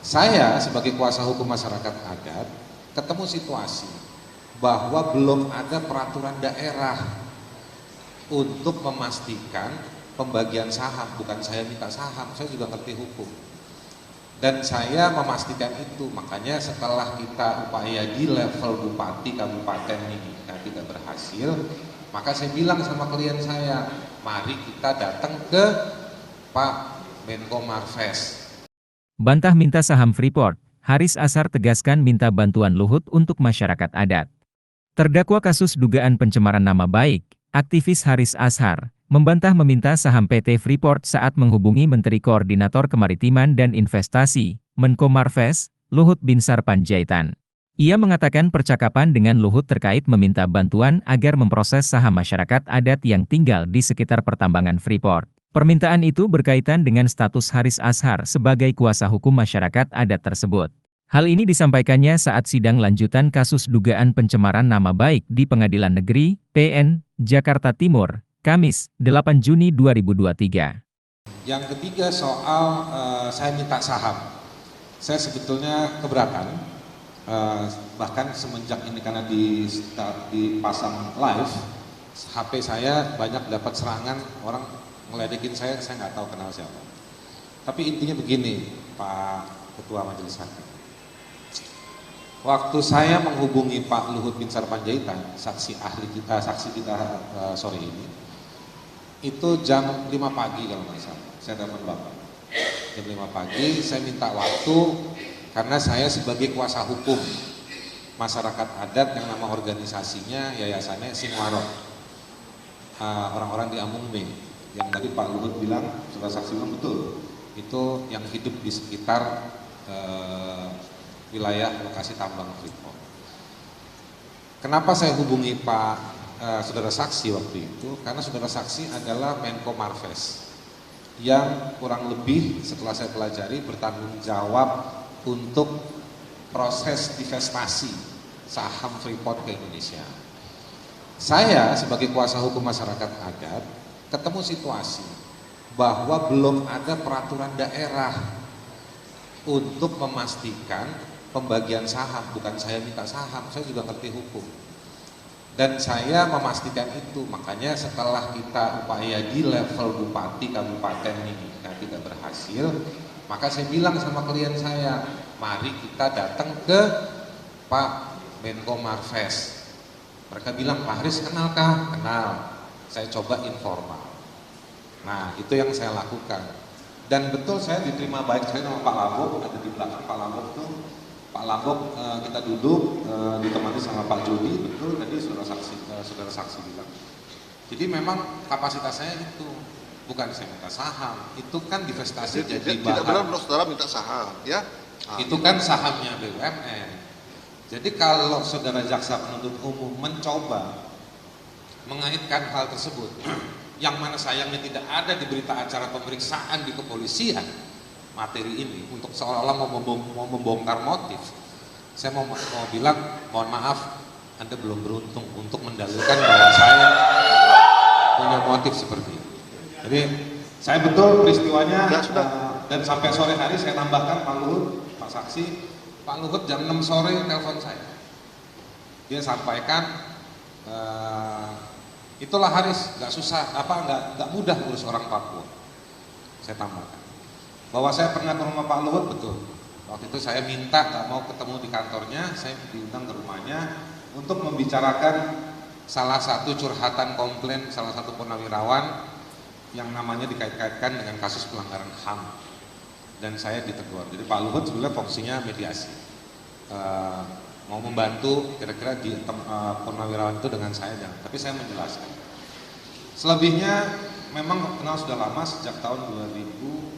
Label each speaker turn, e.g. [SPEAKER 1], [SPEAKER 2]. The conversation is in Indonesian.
[SPEAKER 1] Saya sebagai kuasa hukum masyarakat adat ketemu situasi bahwa belum ada peraturan daerah untuk memastikan pembagian saham. Bukan saya minta saham, saya juga ngerti hukum. Dan saya memastikan itu, makanya setelah kita upaya di level bupati kabupaten ini tidak berhasil, maka saya bilang sama klien saya, mari kita datang ke Pak Menko Marves.
[SPEAKER 2] Bantah minta saham Freeport, Haris Azhar tegaskan minta bantuan Luhut untuk masyarakat adat. Terdakwa kasus dugaan pencemaran nama baik, aktivis Haris Azhar, membantah meminta saham PT Freeport saat menghubungi Menteri Koordinator Kemaritiman dan Investasi, Menko Marves, Luhut Binsar Panjaitan. Ia mengatakan percakapan dengan Luhut terkait meminta bantuan agar memproses saham masyarakat adat yang tinggal di sekitar pertambangan Freeport. Permintaan itu berkaitan dengan status Haris Azhar sebagai kuasa hukum masyarakat adat tersebut. Hal ini disampaikannya saat sidang lanjutan kasus dugaan pencemaran nama baik di Pengadilan Negeri, PN, Jakarta Timur, Kamis, 8 Juni 2023.
[SPEAKER 1] Yang ketiga soal saya minta saham. Saya sebetulnya keberatan, bahkan semenjak ini karena dipasang live, HP saya banyak dapat serangan orang ngeledekin saya nggak tahu kenal siapa. Tapi intinya begini, Pak Ketua Majelis Hakim. Waktu saya menghubungi Pak Luhut Binsar Panjaitan, saksi kita sore ini, itu jam 5 pagi kalau nggak salah, saya telepon Bapak. Jam 5 pagi, saya minta waktu karena saya sebagai kuasa hukum masyarakat adat yang nama organisasinya, yayasannya Sinwarok, orang-orang di Amungme. Yang tadi Pak Luhut bilang, saudara saksi bilang betul, itu yang hidup di sekitar wilayah lokasi tambang Freeport. Kenapa saya hubungi Pak saudara saksi waktu itu? Karena saudara saksi adalah Menko Marves yang kurang lebih setelah saya pelajari bertanggung jawab untuk proses divestasi saham Freeport ke Indonesia. Saya sebagai kuasa hukum masyarakat adat ketemu situasi bahwa belum ada peraturan daerah untuk memastikan pembagian saham. Bukan saya minta saham, saya juga ngerti hukum. Dan saya memastikan itu, makanya setelah kita upaya di level bupati kabupaten ini tidak berhasil, maka saya bilang sama klien saya, mari kita datang ke Pak Menko Marves. Mereka bilang, Pak Haris kenalkah? Kenal. Saya coba informal. Nah, itu yang saya lakukan. Dan betul saya diterima baik, saya nama Pak Lambok, ada di belakang Pak Lambok tuh. Pak Lambok kita duduk ditemani sama Pak Jody, betul tadi saudara saksi bilang. Jadi memang kapasitas saya itu bukan saya minta saham, itu kan divestasi jadi
[SPEAKER 3] tidak benar saudara minta saham, ya?
[SPEAKER 1] Itu kan sahamnya BUMN. Jadi kalau saudara jaksa penuntut umum mencoba mengaitkan hal tersebut, yang mana sayangnya tidak ada di berita acara pemeriksaan di kepolisian, materi ini untuk seolah-olah mau membongkar motif. Saya mau bilang, mohon maaf, Anda belum beruntung untuk mendalilkan bahwa saya punya motif seperti itu. Jadi saya betul peristiwanya, dan sampai sore hari saya tambahkan Pak Luhut, Pak Saksi, Pak Luhut jam 6 sore telepon saya. Dia sampaikan, itulah Haris, nggak susah, nggak mudah urus orang Papua. Saya tambahkan bahwa saya pernah ke rumah Pak Luhut, betul. Waktu itu saya minta nggak mau ketemu di kantornya, saya diundang ke rumahnya untuk membicarakan salah satu curhatan komplain salah satu purnawirawan yang namanya dikait-kaitkan dengan kasus pelanggaran HAM, dan saya ditegur. Jadi Pak Luhut sebenarnya fungsinya mediasi, mau membantu kira-kira di purnawirawan itu dengan saya, tapi saya menjelaskan. Selebihnya memang kenal sudah lama, sejak tahun 2000